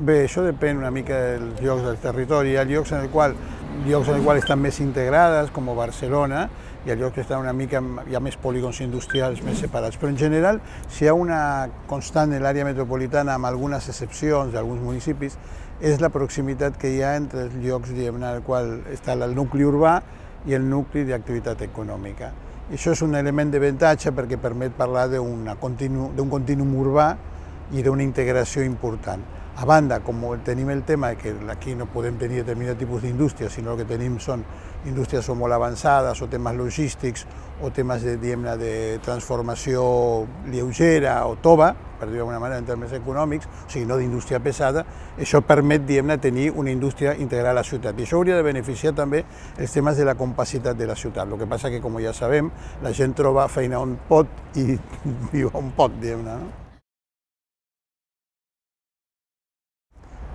Bé, això depèn una mica dels llocs del territori. Hi ha llocs en el qual estan més integrades, com Barcelona, i hi ha llocs que estan una mica, hi ha més polígons industrials més separats. Però en general, si hi ha una constant en l'àrea metropolitana, amb algunes excepcions d'alguns municipis, és la proximitat que hi ha entre els llocs en el qual està el nucli urbà i el nucli d'activitat econòmica. I això és un element d'avantatge perquè permet parlar d'un contínuum urbà i d'una integració important. A banda, com tenim el tema que aquí no podem tenir determinat tipus d'indústria, sinó que tenim són indústries o molt avançades, o temes logístics, o temes de transformació lleugera o tova, per dir-ho d'alguna manera en termes econòmics, o sigui, no d'indústria pesada, això permet tenir una indústria integrada a la ciutat. I això hauria de beneficiar també els temes de la compacitat de la ciutat. El que passa que, com ja sabem, la gent troba feina on pot i viu on pot, no?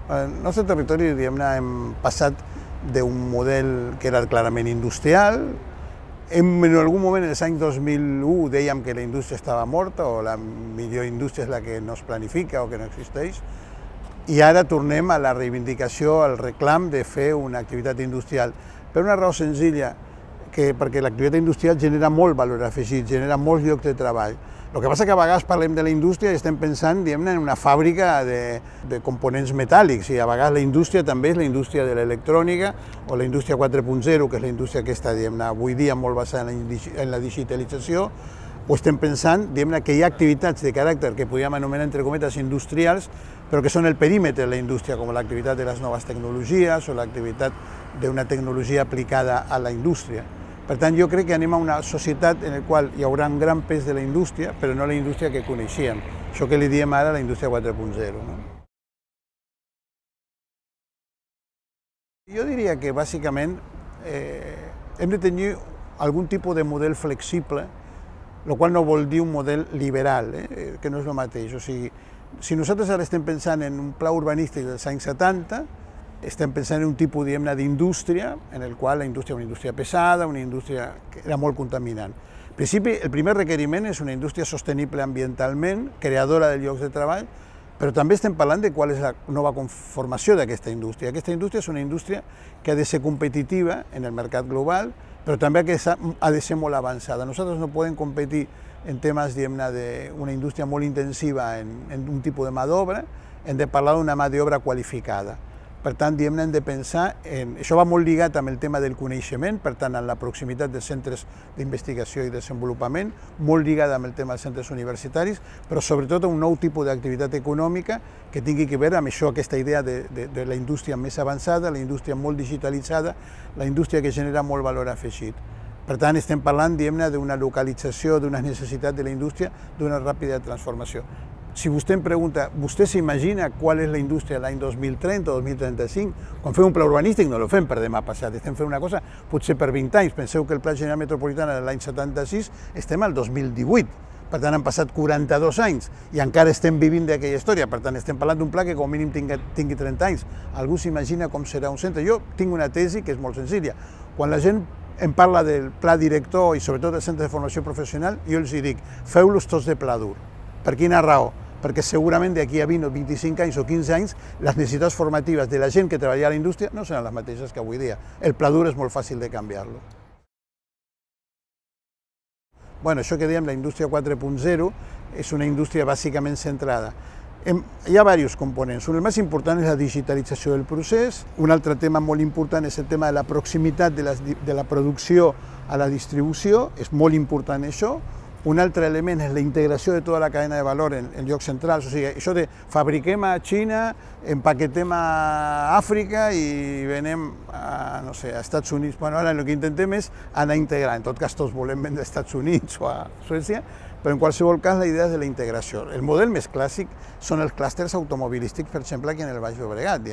El nostre territori, hem passat d'un model que era clarament industrial. En algun moment, en els anys 2001, dèiem que la indústria estava morta o la millor indústria és la que no es planifica o que no existeix. I ara tornem a la reivindicació, al reclam de fer una activitat industrial. Per una raó senzilla, perquè l'activitat industrial genera molt valor afegit, genera molts llocs de treball. El que passa que a vegades parlem de la indústria i estem pensant en una fàbrica de components metàl·lics, i a vegades la indústria també és la indústria de l'electrònica o la indústria 4.0, que és la indústria que està avui dia molt basada en la digitalització, o estem pensant que hi ha activitats de caràcter que podríem anomenar entre cometes industrials, però que són el perímetre de la indústria, com l'activitat de les noves tecnologies o l'activitat d'una tecnologia aplicada a la indústria. Per tant, jo crec que anem a una societat en la qual hi haurà un gran pes de la indústria, però no la indústria que coneixíem, això que li diem ara la indústria 4.0. Jo diria que, bàsicament, hem de tenir algun tipus de model flexible, el qual no vol dir un model liberal, que no és el mateix. O sigui, si nosaltres ara estem pensant en un pla urbanístic dels anys 70, estem pensant en un tipus d'indústria en el qual la indústria és una indústria pesada, una indústria que era molt contaminant. En principi, el primer requeriment és una indústria sostenible ambientalment, creadora de llocs de treball, però també estem parlant de qual és la nova conformació d'aquesta indústria. Aquesta indústria és una indústria que ha de ser competitiva en el mercat global, però també ha de ser molt avançada. Nosaltres no podem competir en temes d'una indústria molt intensiva en un tipus de mà d'obra, hem de parlar d'una mà d'obra qualificada. Per tant, hem de pensar això va molt lligat amb el tema del coneixement, per tant, en la proximitat dels centres d'investigació i desenvolupament, molt lligat amb el tema dels centres universitaris, però sobretot un nou tipus d'activitat econòmica que tingui a veure amb això, aquesta idea de la indústria més avançada, la indústria molt digitalitzada, la indústria que genera molt valor afegit. Per tant, estem parlant d'una localització, d'una necessitat de la indústria, d'una ràpida transformació. Si vostè em pregunta, vostè s'imagina qual és la indústria l'any 2030 o 2035? Quan fem un pla urbanístic no lo fem per demà passat, estem fent una cosa potser per 20 anys. Penseu que el Pla General Metropolitana de l'any 76 estem al 2018. Per tant, han passat 42 anys i encara estem vivint d'aquella història. Per tant, estem parlant d'un pla que com a mínim tingui 30 anys. Algú s'imagina com serà un centre? Jo tinc una tesi que és molt senzilla. Quan la gent em parla del pla director i sobretot del centre de formació professional, jo els dic, feu-los tots de pla dur. Per quina raó? Perquè segurament d'aquí a 20 o 25 anys o 15 anys les necessitats formatives de la gent que treballa a la indústria no seran les mateixes que avui dia. El pla dur és molt fàcil de canviar-lo. Això que diem la indústria 4.0 és una indústria bàsicament centrada. Hi ha diversos components. El més important és la digitalització del procés. Un altre tema molt important és el tema de la proximitat de la producció a la distribució. És molt important això. Un altre element és la integració de tota la cadena de valor en llocs centrals, o sigui, això de fabriquem a Xina, empaquetem a Àfrica i venem a Estats Units. Ara el que intentem és anar integrant, en tot cas tots volem vendre als Estats Units o a Suècia, però en qualsevol cas la idea és de la integració. El model més clàssic són els clústers automobilístics, per exemple, aquí en el Baix Llobregat,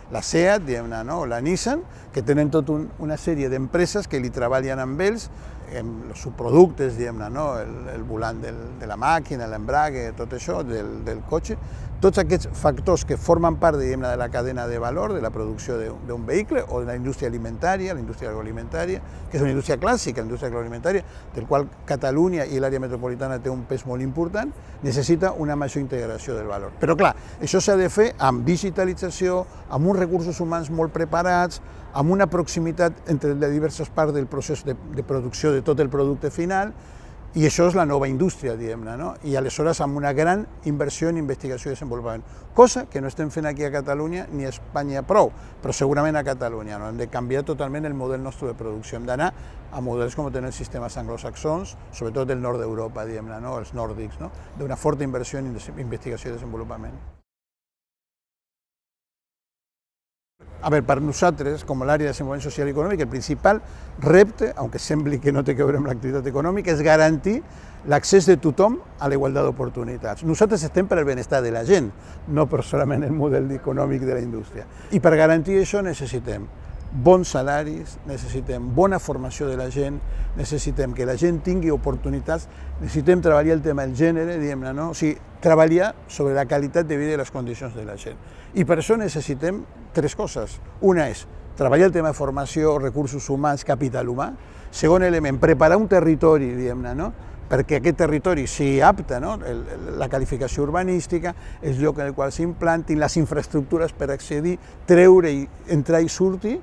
la SEAT, la Nissan, que tenen tota una sèrie d'empreses que li treballen amb ells els subproductes, diguem-ne, no? El volant de la màquina, l'embrague, tot això, del cotxe, tots aquests factors que formen part, diguem-ne, de la cadena de valor, de la producció d'un vehicle, o de la indústria alimentària, la indústria agroalimentària, que és una indústria clàssica, la indústria agroalimentària, del qual Catalunya i l'àrea metropolitana té un pes molt important, necessita una major integració del valor. Però clar, això s'ha de fer amb digitalització, amb uns recursos humans molt preparats, amb una proximitat entre les diverses parts del procés de producció de tot el producte final, i això és la nova indústria, diguem-ne, no? I aleshores amb una gran inversió en investigació i desenvolupament, cosa que no estem fent aquí a Catalunya ni a Espanya prou, però segurament a Catalunya, no? Hem de canviar totalment el model nostre de producció, hem d'anar a models com tenen els sistemes anglosaxons, sobretot del nord d'Europa, diguem-ne, no? Els nòrdics, no? D'una forta inversió en investigació i desenvolupament. A veure, per nosaltres, com l'àrea de desenvolupament social i econòmic, el principal repte, aunque sembli que no té a veure amb l'activitat econòmica, és garantir l'accés de tothom a la igualtat d'oportunitats. Nosaltres estem per al benestar de la gent, no per solament el model econòmic de la indústria. I per garantir això necessitem bons salaris, necessitem bona formació de la gent, necessitem que la gent tingui oportunitats, necessitem treballar el tema del gènere, diguem-ne, no? O sigui, treballar sobre la qualitat de vida i les condicions de la gent. I per això necessitem tres coses. Una és treballar el tema de formació, recursos humans, capital humà. Segon element, preparar un territori, diguem-ne, no? Perquè aquest territori sigui apte, no? La qualificació urbanística, el lloc en el qual s'implantin, les infraestructures per accedir, treure, entrar i sortir,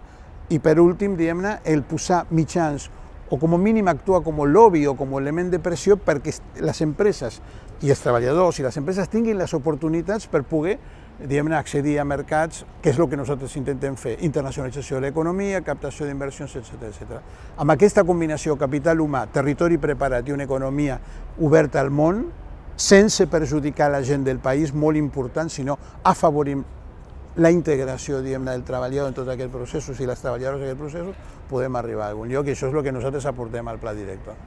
i per últim, diguem-ne, el posar mitjans o com a mínim actuar com a lobby o com a element de pressió perquè les empreses i els treballadors i les empreses tinguin les oportunitats per poder, diguem-ne, accedir a mercats, que és el que nosaltres intentem fer, internacionalització de l'economia, captació d'inversions, etc. Amb aquesta combinació capital humà, territori preparat i una economia oberta al món, sense perjudicar la gent del país, molt important, sinó afavorim la integració, diguem-ne, del treballador en tots aquests processos i les treballadores en aquests processos, podem arribar a algun lloc, i això és el que nosaltres aportem al pla director.